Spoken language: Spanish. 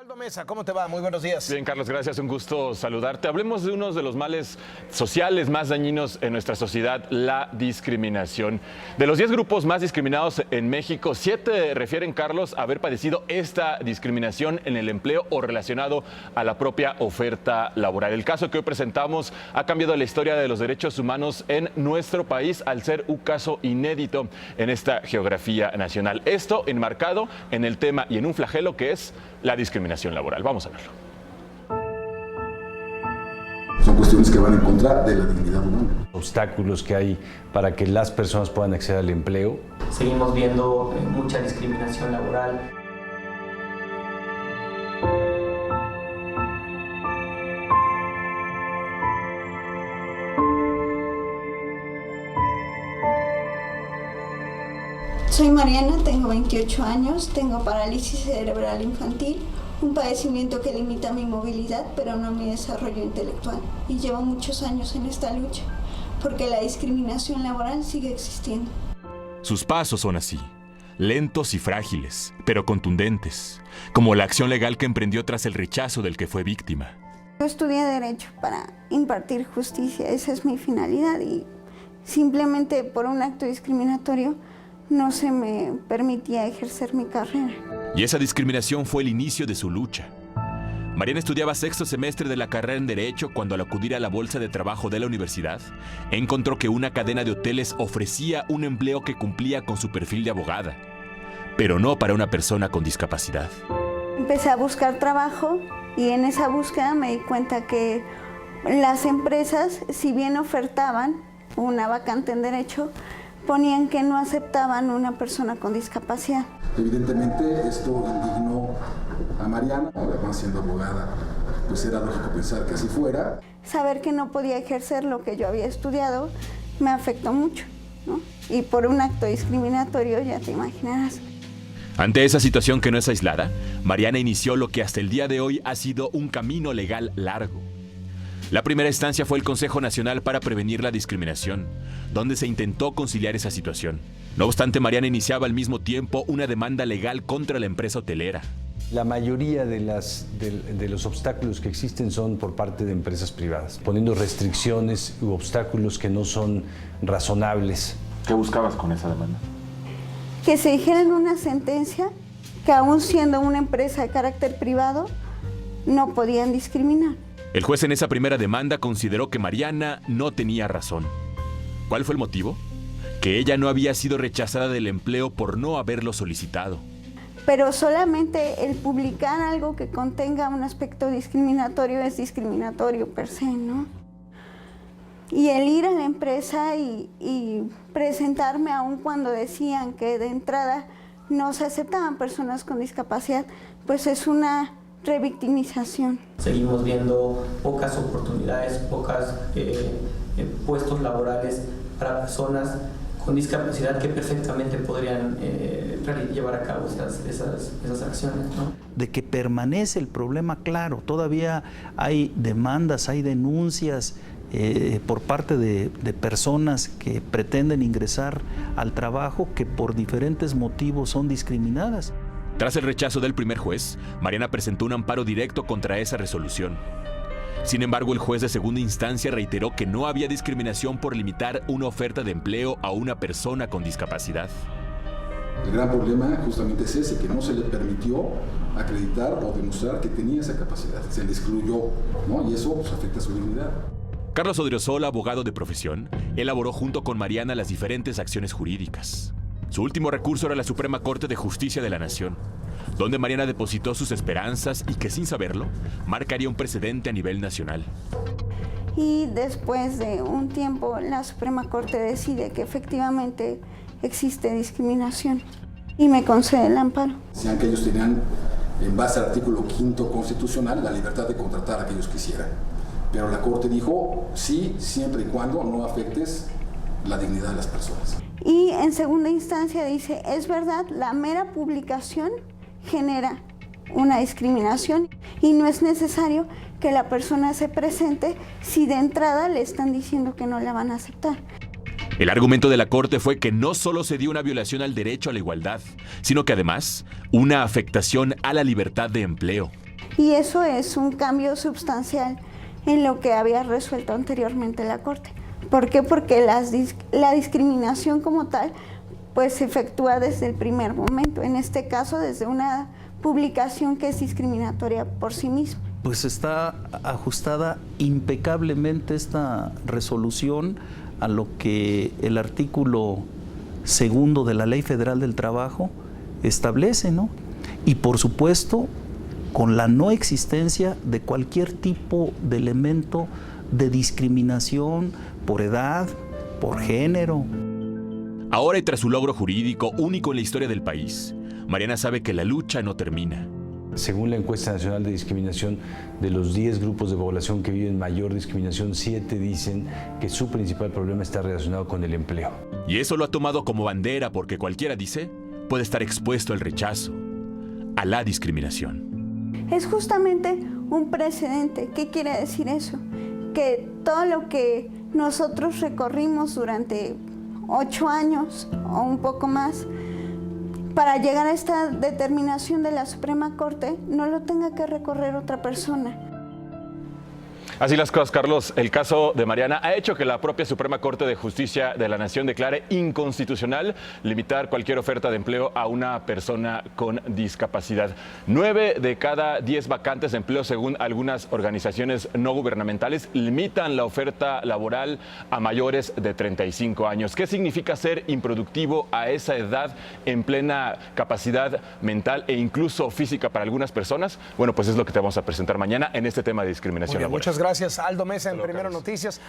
Osvaldo Mesa, ¿cómo te va? Muy buenos días. Bien, Carlos, gracias. Un gusto saludarte. Hablemos de uno de los males sociales más dañinos en nuestra sociedad, la discriminación. De los 10 grupos más discriminados en México, 7 refieren, Carlos, a haber padecido esta discriminación en el empleo o relacionado a la propia oferta laboral. El caso que hoy presentamos ha cambiado la historia de los derechos humanos en nuestro país al ser un caso inédito en esta geografía nacional. Esto enmarcado en el tema y en un flagelo que es la discriminación laboral. Vamos a verlo. Son cuestiones que van en contra de la dignidad humana. Obstáculos que hay para que las personas puedan acceder al empleo. Seguimos viendo mucha discriminación laboral. Soy Mariana, tengo 28 años, tengo parálisis cerebral infantil, un padecimiento que limita mi movilidad pero no mi desarrollo intelectual. Y llevo muchos años en esta lucha, porque la discriminación laboral sigue existiendo. Sus pasos son así, lentos y frágiles, pero contundentes, como la acción legal que emprendió tras el rechazo del que fue víctima. Yo estudié Derecho para impartir justicia, esa es mi finalidad, y simplemente por un acto discriminatorio no se me permitía ejercer mi carrera. Y esa discriminación fue el inicio de su lucha. Mariana estudiaba sexto semestre de la carrera en Derecho cuando al acudir a la bolsa de trabajo de la universidad, encontró que una cadena de hoteles ofrecía un empleo que cumplía con su perfil de abogada, pero no para una persona con discapacidad. Empecé a buscar trabajo y en esa búsqueda me di cuenta que las empresas, si bien ofertaban una vacante en Derecho, ponían que no aceptaban una persona con discapacidad. Evidentemente esto indignó a Mariana, además siendo abogada, pues era lógico pensar que así fuera. Saber que no podía ejercer lo que yo había estudiado me afectó mucho, ¿no? Y por un acto discriminatorio ya te imaginarás. Ante esa situación que no es aislada, Mariana inició lo que hasta el día de hoy ha sido un camino legal largo. La primera instancia fue el Consejo Nacional para Prevenir la Discriminación, donde se intentó conciliar esa situación. No obstante, Mariana iniciaba al mismo tiempo una demanda legal contra la empresa hotelera. La mayoría de los obstáculos que existen son por parte de empresas privadas, poniendo restricciones u obstáculos que no son razonables. ¿Qué buscabas con esa demanda? Que se dijera en una sentencia que aún siendo una empresa de carácter privado, no podían discriminar. El juez en esa primera demanda consideró que Mariana no tenía razón. ¿Cuál fue el motivo? Que ella no había sido rechazada del empleo por no haberlo solicitado. Pero solamente el publicar algo que contenga un aspecto discriminatorio es discriminatorio per se, ¿no? Y el ir a la empresa y presentarme aún cuando decían que de entrada no se aceptaban personas con discapacidad, pues es una revictimización. Seguimos viendo pocas oportunidades, pocos puestos laborales para personas con discapacidad que perfectamente podrían llevar a cabo esas acciones, ¿no? De que permanece el problema, claro, todavía hay demandas, hay denuncias por parte de personas que pretenden ingresar al trabajo que por diferentes motivos son discriminadas. Tras el rechazo del primer juez, Mariana presentó un amparo directo contra esa resolución. Sin embargo, el juez de segunda instancia reiteró que no había discriminación por limitar una oferta de empleo a una persona con discapacidad. El gran problema justamente es ese, que no se le permitió acreditar o demostrar que tenía esa capacidad. Se le excluyó, ¿no? Y eso pues, afecta su dignidad. Carlos Odriozola, abogado de profesión, elaboró junto con Mariana las diferentes acciones jurídicas. Su último recurso era la Suprema Corte de Justicia de la Nación, donde Mariana depositó sus esperanzas y que, sin saberlo, marcaría un precedente a nivel nacional. Y después de un tiempo, la Suprema Corte decide que efectivamente existe discriminación y me concede el amparo. Decían que ellos tenían, en base al artículo 5º constitucional, la libertad de contratar a aquellos que quisieran. Pero la Corte dijo, sí, siempre y cuando no afectes la dignidad de las personas. Y en segunda instancia dice, es verdad, la mera publicación genera una discriminación y no es necesario que la persona se presente si de entrada le están diciendo que no la van a aceptar. El argumento de la Corte fue que no solo se dio una violación al derecho a la igualdad, sino que además una afectación a la libertad de empleo. Y eso es un cambio sustancial en lo que había resuelto anteriormente la Corte. ¿Por qué? Porque la discriminación como tal pues se efectúa desde el primer momento, en este caso desde una publicación que es discriminatoria por sí misma. Pues está ajustada impecablemente esta resolución a lo que el artículo 2 de la Ley Federal del Trabajo establece, ¿no? Y por supuesto, con la no existencia de cualquier tipo de elemento de discriminación por edad, por género. Ahora y tras su logro jurídico único en la historia del país, Mariana sabe que la lucha no termina. Según la encuesta nacional de discriminación, de los 10 grupos de población que viven mayor discriminación, 7 dicen que su principal problema está relacionado con el empleo. Y eso lo ha tomado como bandera porque cualquiera, dice, puede estar expuesto al rechazo, a la discriminación. Es justamente un precedente. ¿Qué quiere decir eso? Que todo lo que nosotros recorrimos durante 8 años o un poco más para llegar a esta determinación de la Suprema Corte no lo tenga que recorrer otra persona. Así las cosas, Carlos. El caso de Mariana ha hecho que la propia Suprema Corte de Justicia de la Nación declare inconstitucional limitar cualquier oferta de empleo a una persona con discapacidad. 9 de cada 10 vacantes de empleo, según algunas organizaciones no gubernamentales, limitan la oferta laboral a mayores de 35 años. ¿Qué significa ser improductivo a esa edad en plena capacidad mental e incluso física para algunas personas? Bueno, pues es lo que te vamos a presentar mañana en este tema de discriminación laboral. Muchas gracias, Aldo Mesa, en Primero Noticias.